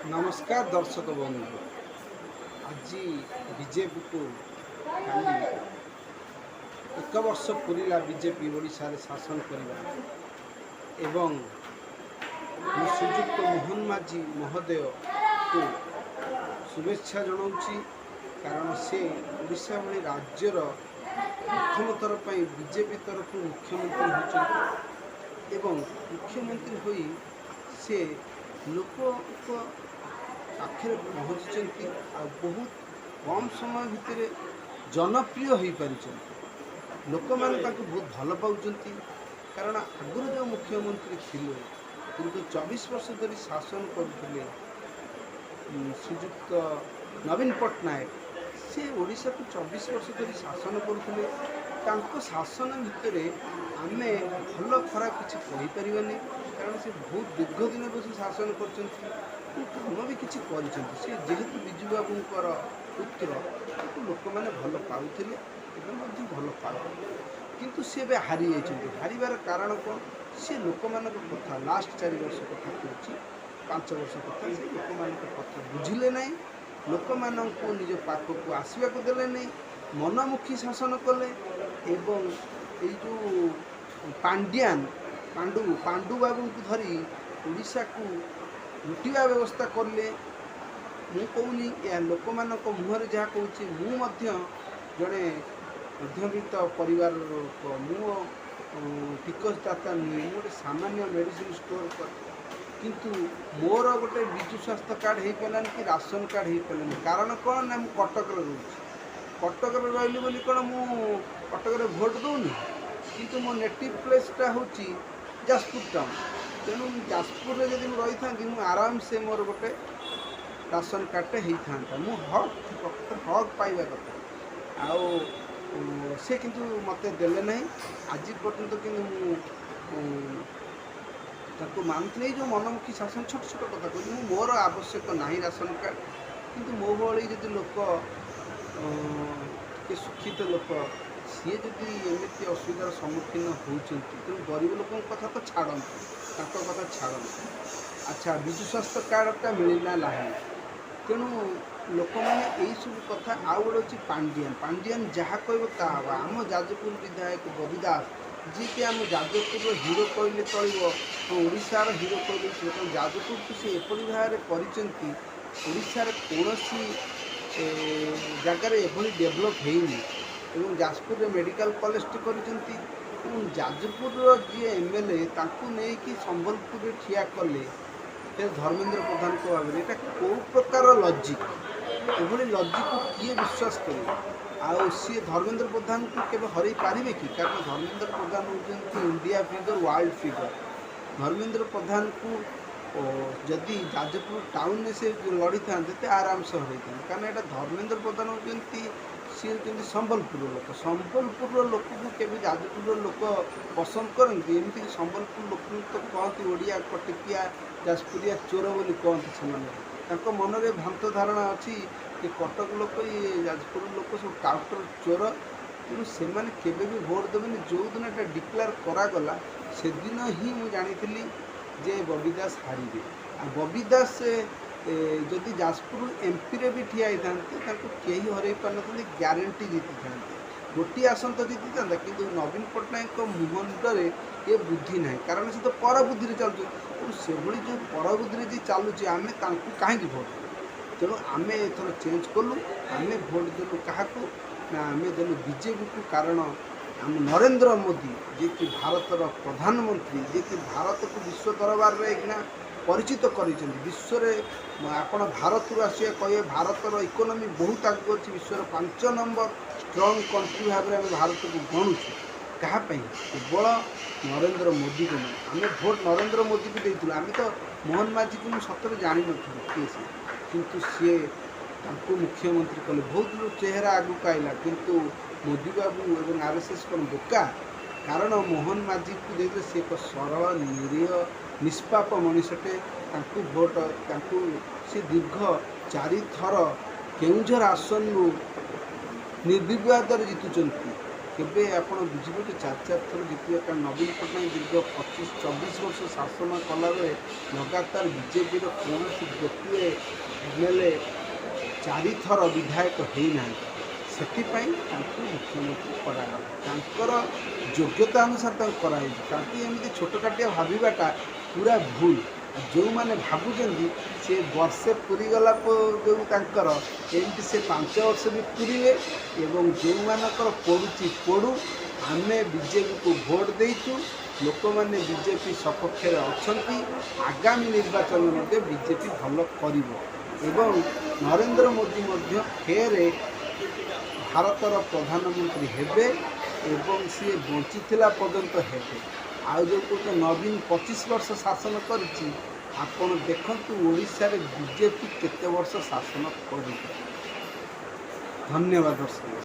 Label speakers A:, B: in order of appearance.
A: नमस्कार दर्शक बंधु। आज बीजेपी को खाली एक वर्ष पूरा बीजेपी ओडिशा रे शासन करवा एवं श्रीजुक्त मोहन माझी महोदय को शुभेच्छा जनाऊँगी। कारण से ओडिशा भली राज्यर प्रथम थर पर बीजेपी तरफ मुख्यमंत्री होती एवं मुख्यमंत्री होई से लोक पाखे पहुँची आ बहुत कम समय भितर जनप्रिय हो पारी। लोक मैंने बहुत भल पाँच कारण आगुरी जो मुख्यमंत्री थे दीर्घ 24 वर्ष धरी शासन करते श्रीजुक्त नवीन पट्टनायक से ओडिशा को 24 वर्ष धरी शासन करते। शासन भितर आम भल खराब किसी कहीपरानी कारण से बहुत दीर्घ दिन बस शासन कर कम भी किसी कर जेहेतु विजु बाबूंकर पुत्र लोक मैंने भल पाते भल पाए किंतु सी ए हारी जाइए। हारिबार कारण कौन सी लोक मान कथा लास्ट 4 वर्ष कथा कहूँ 5 वर्ष कथा से लोक मान कथा बुझिले ना लोक मान निज पाख को आसवा देले नहीं मनमुखी शासन कले एवं जो पांडु बाबू को धरी ओडिशा को लुटिया व्यवस्था कले। मु कहूनी लोक मान मुहर जहाँ कहूँ जड़े मध्यवित्त परिवार मु टिकसदाता नुहे गोटे सामान्य मेडिसिन स्टोर कर किंतु मोर गोटे विजु स्वास्थ्य कार्ड हो पारानी कि राशन कार्ड हो पारानी कारण कौन ना कटक रोचे कटक रही बोली कौन मु कटक भोट दौनी किंतु मो नेटिव प्लेसटा हूँ जाजपुर टाउन तेणु जाजपुर में जब रही था आराम से मोर गोटे राशन कार्डटे होता मु हक पाइबा कथा आउ से किंतु मत देले ना आज पर्यंत कि मानुले जो मनमुखी शासन छोट छोट कथा कहूँ मोर आवश्यक ना राशन कार्ड किंतु मो भाई जब लोक शिक्षित लोक सी जदि एमती असुविधार सम्मुखीन होती तेणु गरीब लोक कथा तो छाड़ती कथा छाड़ती। अच्छा विजु स्वास्थ्य कार्डटा मिलना ना तेणु लोक मैंने यही सब कथा आउ गोटे पांडियान जहाँ कह आम जाजपुर विधायक बबी दास जी कि आम जाजपुर हीरो कहले चलशार हीरो कहले चलो जाजपुर को सी एपरी भाव में ओडिशार कौन जगार एभली डेभलप होनी जाजपुर मेडिकल कॉलेज कर जाजपुर जी एमएलए नहीं कि संबलपुर ठिया कले धर्मेंद्र प्रधान को भाव में कौ प्रकार लजिक एभली लजिक को किए विश्वास करे आउ सी धर्मेंद्र प्रधान को केवे हरई पारे कि कारण धर्मेंद्र प्रधान होती India figure world figure Dharmendra Pradhan को जदि जाजपुर टाउन में से लड़ी था आराम से हरई था कारण यहाँ धर्मेंद्र प्रधान होती सी होती संबलपुर लोक को केवे जाजपुर लोक पसंद करती एमती संबलपुर लोक तो कहती ओडिया कटिकिया जाजपुरिया चोर बोली कहते से मन में भ्रांत धारणा अच्छी कि कटक लोक ये जाजपुर लोक सब टाउटर चोर तेणु से केवे भी भोट देवे जो दिन एटा डिक्लेयर करागला से दिन ही मुझे जानी जे बबी दास हारे आ बबी दास जदि जाजपुर एमपी रे भी ठिया होता कहीं हरई पार ग्यारंटी जीति था गोटे आसन तो जीति था कि नवीन पट्टनायक मुहंडे ये बुद्धि ना कारण से तो पर बुद्धि चलुचे से भली जो पर बुद्धि जी चलुचे आम कहीं भोट तेणु आम एथर चेंज कलु आम भोट देलु क्या आम देलु बीजेपी को कारण आम नरेंद्र मोदी जे कि भारतर प्रधानमंत्री जे कि भारत को विश्व दरबार में परिचित कर विश्व आपण भारत आसिया कहे भारतर इकोनॉमी बहुत आगे अच्छी विश्वर 5 नंबर स्ट्रंग कंट्री भाव में भारत को गणुचु क्या केवल नरेंद्र मोदी को नहीं आम भोट नरेंद्र मोदी को देती आम तो मोहन माझी को सतरे जान नी सी किंतु सी मुख्यमंत्री कले बहुत लोग चेहरा आगुक आईला किंतु मोदी बाबू और आरएसएस को बोका कारण मोहन माझी को देखते सी एक सरल निरीह निष्पाप मनीषटे भोट सी दीर्घ 4 थर केउझर आसन निर्विवाद जीतुंट केबे आपण बुझे चार चार थर जितने कारण नवीन पट्टनायक दीर्घ 25-24 वर्ष शासन कला बेले लगातार बीजेपी कौन गोटे एमएलए 4 थर विधायक होना से मुख्यमंत्री करागला योग्यता अनुसार कराई छोट काटिया भावाटा पूरा भूल जो मैंने भावुं से वर्षे पूरी गला जो एमती से 5 वर्ष भी पूरे एवं जो मानकर पड़ुची पड़ू आम बीजेपी को भोट देचु लोक मैंने बीजेपी सपक्ष अच्छा आगामी निर्वाचन में बीजेपी भल कर नरेंद्र मोदी फेर भारतर प्रधानमंत्री हेबे एवं सी बंची पर्यंत हेबे आउ जो कौन नवीन 25 वर्ष शासन करिछि आपण देखंतु ओडिशा रे बीजेपी केते वर्ष शासन करि। धन्यवाद दर्शक।